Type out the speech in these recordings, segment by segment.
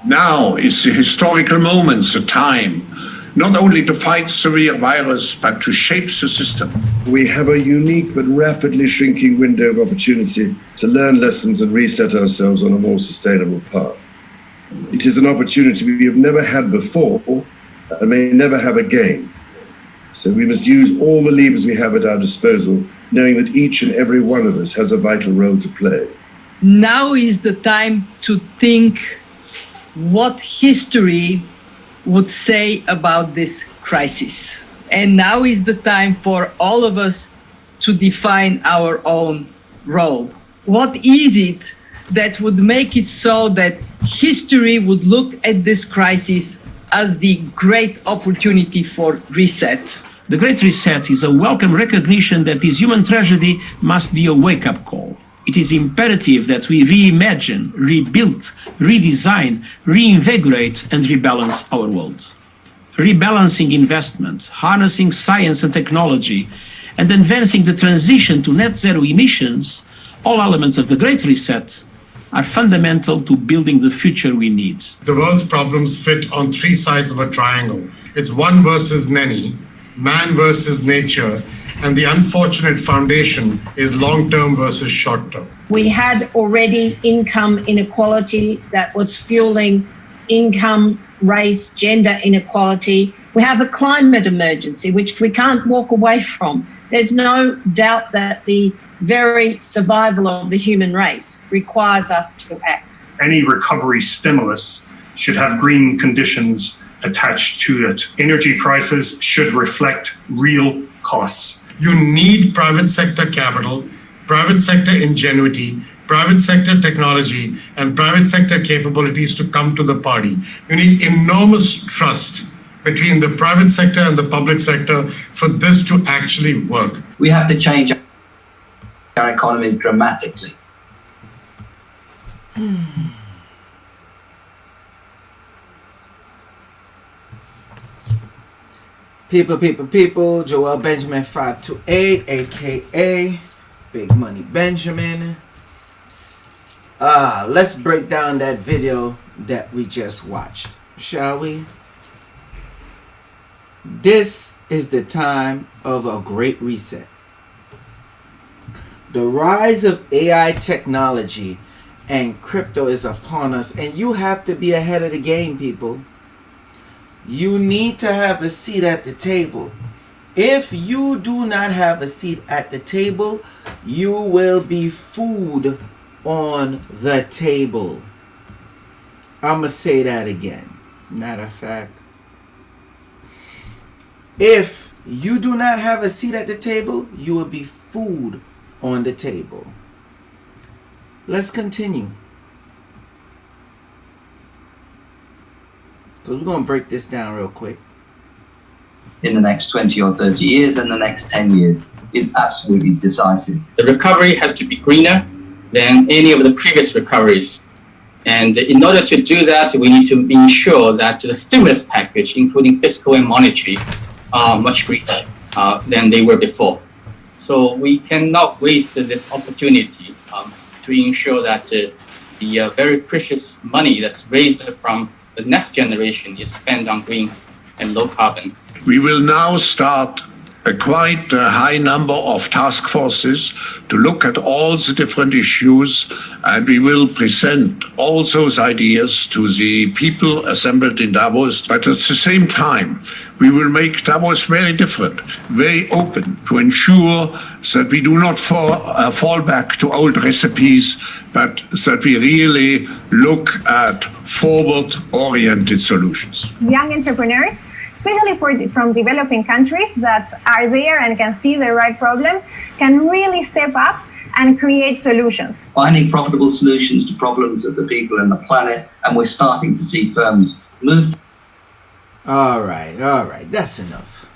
Now is the historical moment, the time, not only to fight severe virus, but to shape the system. We have a unique but rapidly shrinking window of opportunity to learn lessons and reset ourselves on a more sustainable path. It is an opportunity we have never had before and may never have again. So we must use all the levers we have at our disposal, knowing that each and every one of us has a vital role to play. Now is the time to think what history would say about this crisis. And now is the time for all of us to define our own role. What is it that would make it so that history would look at this crisis as the great opportunity for reset? The Great Reset is a welcome recognition that this human tragedy must be a wake-up call. It is imperative that we reimagine, rebuild, redesign, reinvigorate, and rebalance our world. Rebalancing investment, harnessing science and technology, and advancing the transition to net zero emissions, all elements of the Great Reset, are fundamental to building the future we need. The world's problems fit on three sides of a triangle. It's one versus many, man versus nature, and the unfortunate foundation is long-term versus short-term. We had already income inequality that was fueling income, race, gender inequality. We have a climate emergency, which we can't walk away from. There's no doubt that the very survival of the human race requires us to act. Any recovery stimulus should have green conditions attached to it. Energy prices should reflect real costs. You need private sector capital, private sector ingenuity, private sector technology, and private sector capabilities to come to the party. You need enormous trust between the private sector and the public sector for this to actually work. We have to change our economy dramatically. People, Joel Benjamin 528, aka Big Money Benjamin. Let's break down that video that we just watched, shall we? This is the time of a great reset. The rise of AI technology and crypto is upon us, and you have to be ahead of the game, people. You need to have a seat at the table. If you do not have a seat at the table, you will be food on the table. I'm going to say that again. Matter of fact, if you do not have a seat at the table, you will be food on the table. Let's continue. So we're going to break this down real quick. In the next 20 or 30 years and the next 10 years is absolutely decisive. The recovery has to be greener than any of the previous recoveries. And in order to do that, we need to ensure that the stimulus package, including fiscal and monetary, are much greener than they were before. So we cannot waste this opportunity to ensure that the very precious money that's raised from the next generation is spent on green and low carbon. We will now start a quite high number of task forces to look at all the different issues, and we will present all those ideas to the people assembled in Davos. But at the same time, we will make Davos very different, very open, to ensure that we do not fall back to old recipes, but that we really look at forward-oriented solutions. Young entrepreneurs, especially from developing countries that are there and can see the right problem, can really step up and create solutions. Finding profitable solutions to problems of the people and the planet, and we're starting to see firms move. All right, that's enough.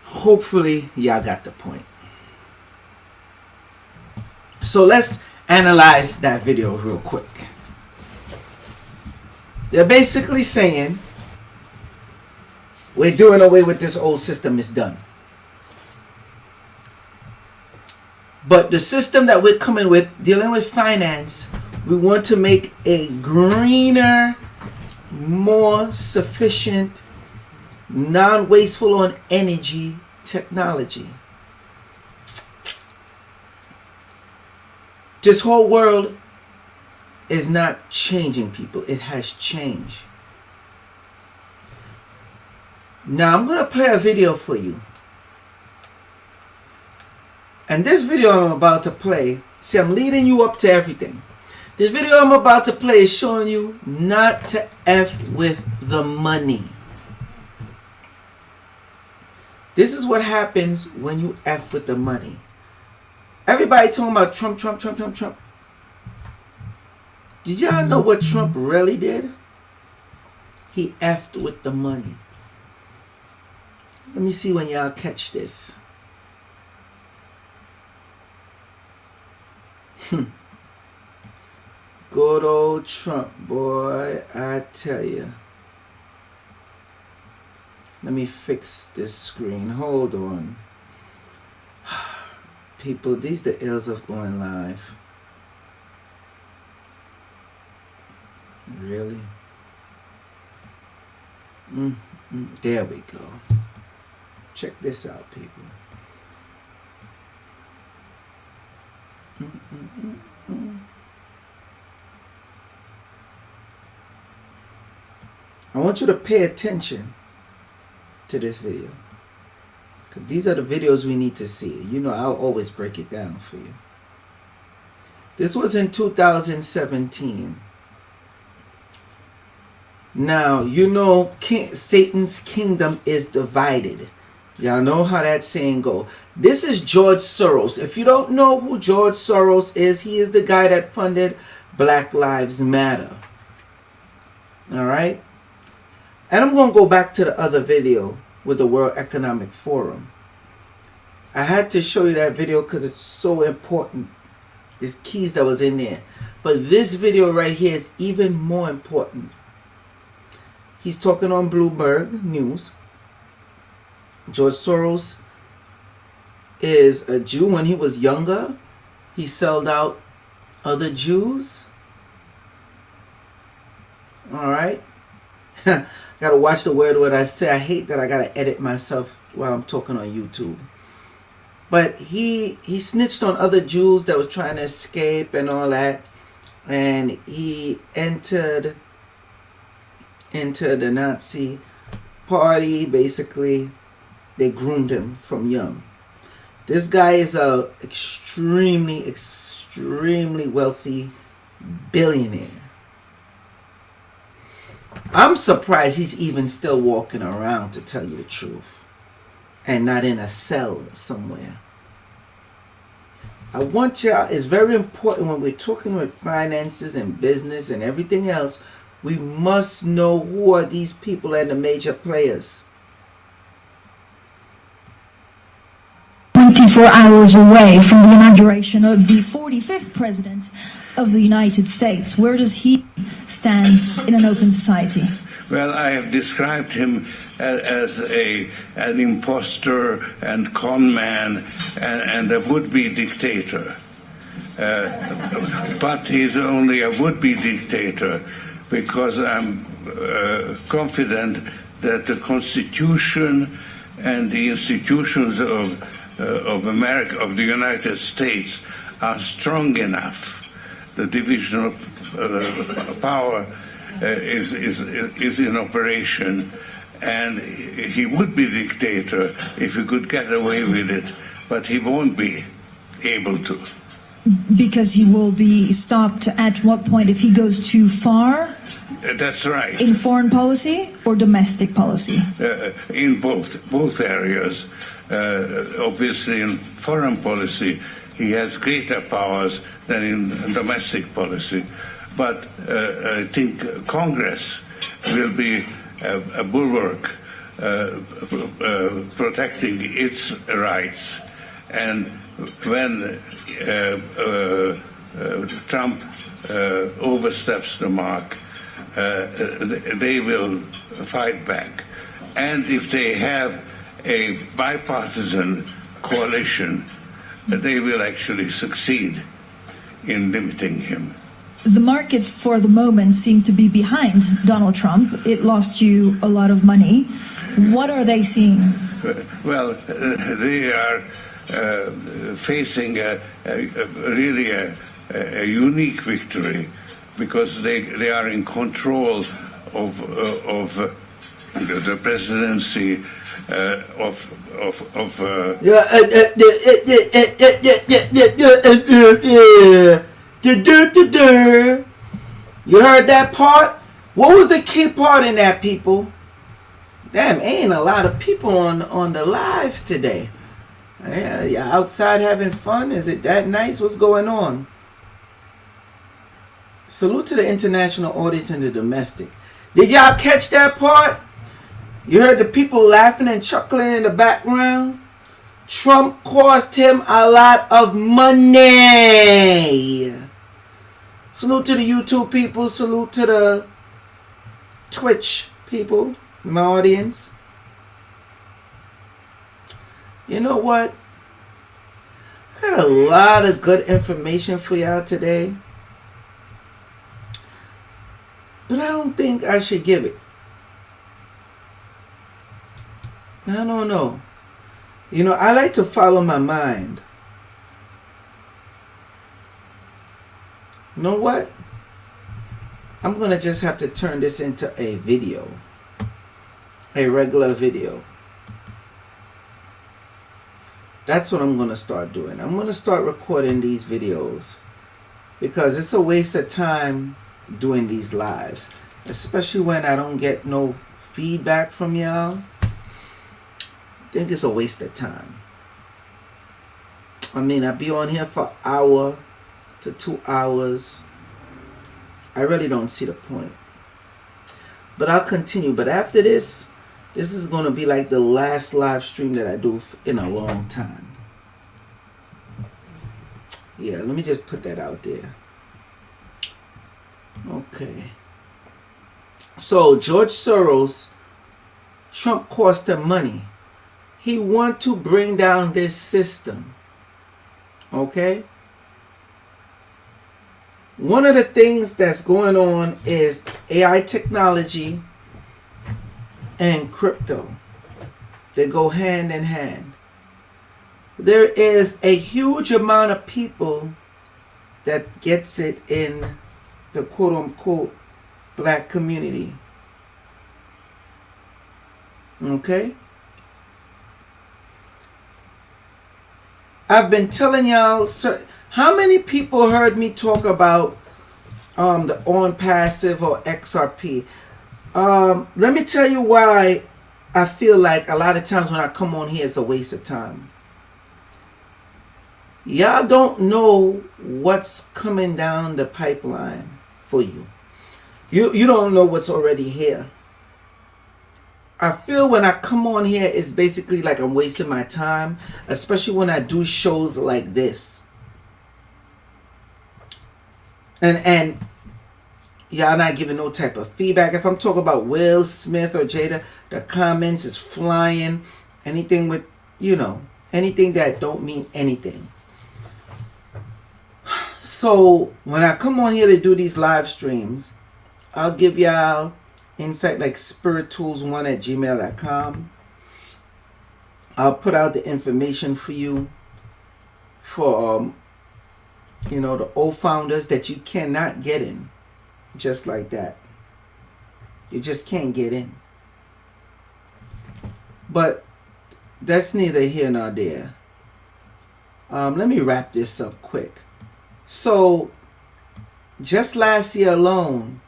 Hopefully y'all got the point. So let's analyze that video real quick. They're basically saying we're doing away with this old system, is done. But the system that we're coming with, dealing with finance, We want to make a greener, more sufficient, non-wasteful on energy technology. This whole world is not changing, people. It has changed. Now I'm going to play a video for you. And this video I'm about to play, see, I'm leading you up to everything. This video I'm about to play is showing you not to F with the money. This is what happens when you F with the money. Everybody talking about Trump, Trump, Trump, Trump, Trump. Did y'all know what Trump really did? He F'd with the money. Let me see when y'all catch this. Good old Trump, boy, I tell you. Let me fix this screen. Hold on. People, these the ills of going live. Really? There we go. Check this out, people. I want you to pay attention to this video, because these are the videos we need to see. You know, I'll always break it down for you. This was in 2017. Now, you know, Satan's kingdom is divided. Y'all know how that saying go. This is George Soros. If you don't know who George Soros is, he is the guy that funded Black Lives Matter. All right? And I'm going to go back to the other video with the World Economic Forum. I had to show you that video because it's so important. There's keys that was in there. But this video right here is even more important. He's talking on Bloomberg News. George Soros is a Jew. When he was younger, he sold out other Jews. All right. Gotta watch the word what I say. I hate that I gotta edit myself while I'm talking on YouTube. But he snitched on other Jews that was trying to escape and all that. And he entered into the Nazi party. Basically, they groomed him from young. This guy is a extremely wealthy billionaire. I'm surprised he's even still walking around, to tell you the truth, and not in a cell somewhere. I want y'all, it's very important when we're talking with finances and business and everything else, we must know who are these people and the major players. 24 hours away from the inauguration of the 45th president of the United States. Where does he stand in an open society? Well, I have described him as an imposter and con man and a would-be dictator. But he's only a would-be dictator because I'm confident that the Constitution and the institutions of America, of the United States, are strong enough. The division of power is in operation, and he would be dictator if he could get away with it, but he won't be able to. Because he will be stopped at what point if he goes too far? That's right. In foreign policy or domestic policy? In both areas. Obviously, in foreign policy, he has greater powers than in domestic policy. But I think Congress will be a bulwark protecting its rights. And when Trump oversteps the mark, they will fight back. And if they have a bipartisan coalition, they will actually succeed in limiting him. the markets for the moment seem to be behind Donald Trump. It lost you a lot of money. What are they seeing? Well, they are facing really a unique victory because they are in control of the presidency You heard that part? What was the key part in that, people? Damn, ain't a lot of people on the lives today. Yeah, you outside having fun? Is it that nice? What's going on? Salute to the international audience and the domestic. Did y'all catch that part? You heard the people laughing and chuckling in the background? Trump cost him a lot of money. Salute to the YouTube people. Salute to the Twitch people, my audience. You know what? I got a lot of good information for y'all today. But I don't think I should give it. I don't know. You know, I like to follow my mind. You know what? I'm going to just have to turn this into a video. A regular video. That's what I'm going to start doing. I'm going to start recording these videos. Because it's a waste of time doing these lives. Especially when I don't get no feedback from y'all. I think it's a waste of time. I mean, I'll be on here for an hour to 2 hours. I really don't see the point. But I'll continue. But after this is going to be like the last live stream that I do in a long time. Yeah, let me just put that out there. Okay. So, George Soros, Trump cost him money. He want to bring down this system. Okay? One of the things that's going on is AI technology and crypto. They go hand in hand. There is a huge amount of people that gets it in the quote-unquote black community. Okay? I've been telling y'all, how many people heard me talk about the Onpassive or XRP? Let me tell you why I feel like a lot of times when I come on here, it's a waste of time. Y'all don't know what's coming down the pipeline for you. You don't know what's already here. I feel when I come on here, it's basically like I'm wasting my time, especially when I do shows like this. And y'all not giving no type of feedback. If I'm talking about Will Smith or Jada, the comments is flying. Anything with, you know, anything that don't mean anything. So when I come on here to do these live streams, I'll give y'all insight like spirittools1@gmail.com. I'll put out the information for you for you know, the old founders that you cannot get in. Just like that. You just can't get in. But that's neither here nor there. Let me wrap this up quick. So just last year alone,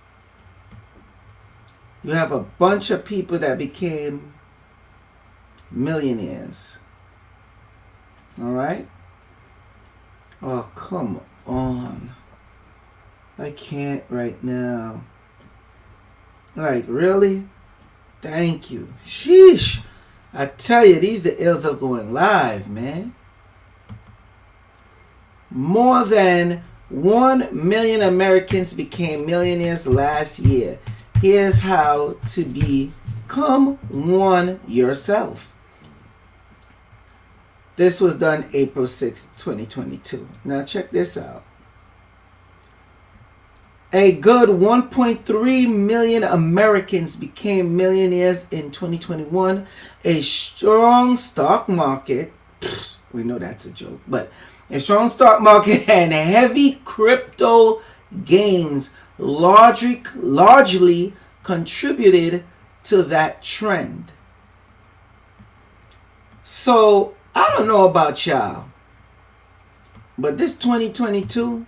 you have a bunch of people that became millionaires. All right? Oh, come on. I can't right now. Like, really? Thank you. Sheesh. I tell you, these the ills of going live, man. More than 1 million Americans became millionaires last year. Here's how to become one yourself. This was done April 6, 2022. Now check this out. A good 1.3 million Americans became millionaires in 2021. A strong stock market, we know that's a joke, but a strong stock market and heavy crypto gains largely contributed to that trend. So, I don't know about y'all, but this 2022,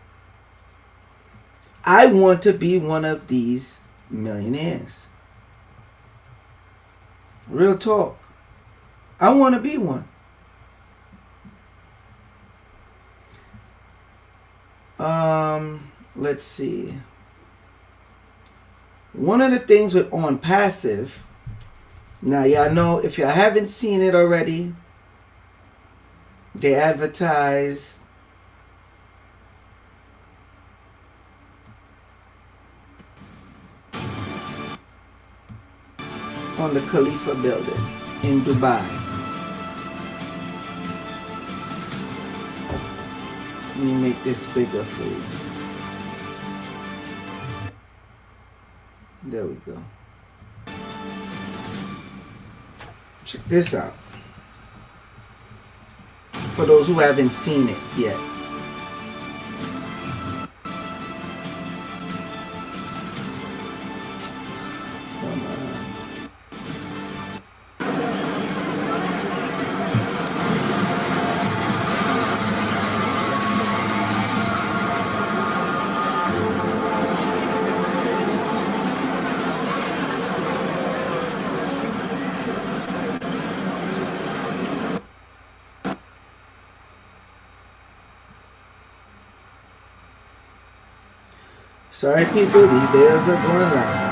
I want to be one of these millionaires. Real talk. I want to be one. Let's see. One of the things with Onpassive, now y'all know, if y'all haven't seen it already, they advertise on the Khalifa building in Dubai. Let me make this bigger for you. There we go. Check this out. For those who haven't seen it yet. Come on. Sorry people, these days are going live.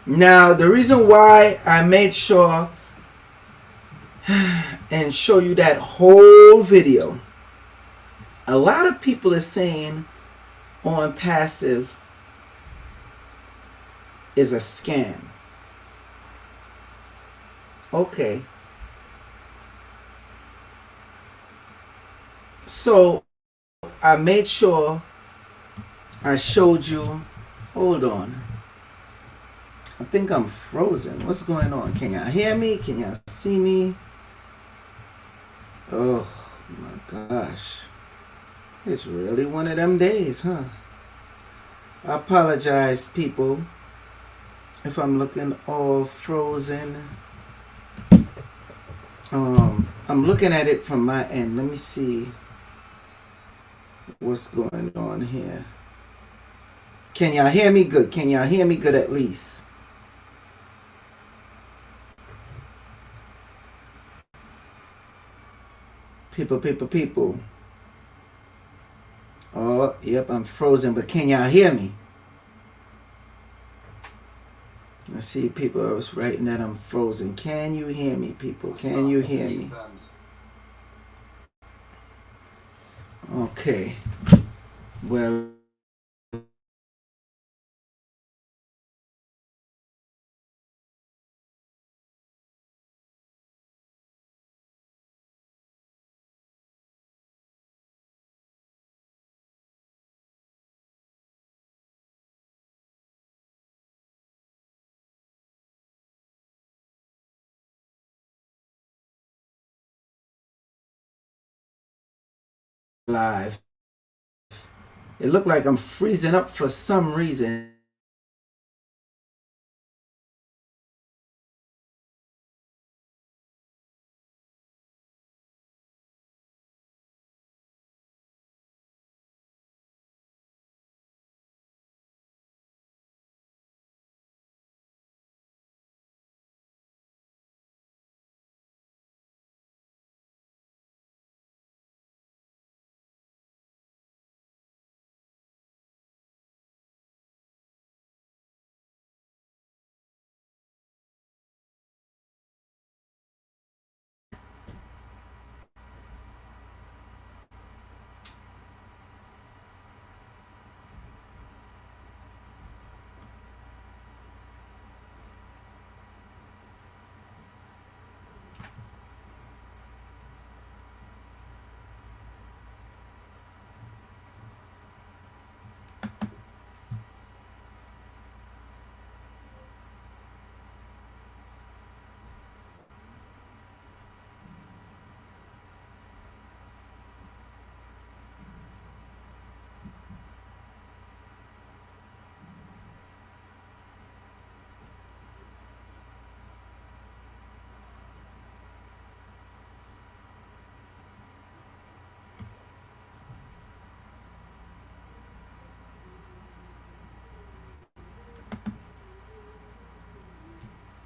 Now, the reason why I made sure and show you that whole video A lot of people are saying Onpassive is a scam. Okay. So I made sure I showed you. Hold on. I think I'm frozen. What's going on? Can y'all hear me? Can y'all see me? Oh my gosh. It's really one of them days, huh? I apologize, people, if I'm looking all frozen. I'm looking at it from my end. Let me see what's going on here. Can y'all hear me good? Can y'all hear me good at least? People. Oh, yep, I'm frozen, but can y'all hear me? I see people, I was writing that I'm frozen. Can you hear me, people? Can you hear me? Okay. Well, live. It looked like I'm freezing up for some reason.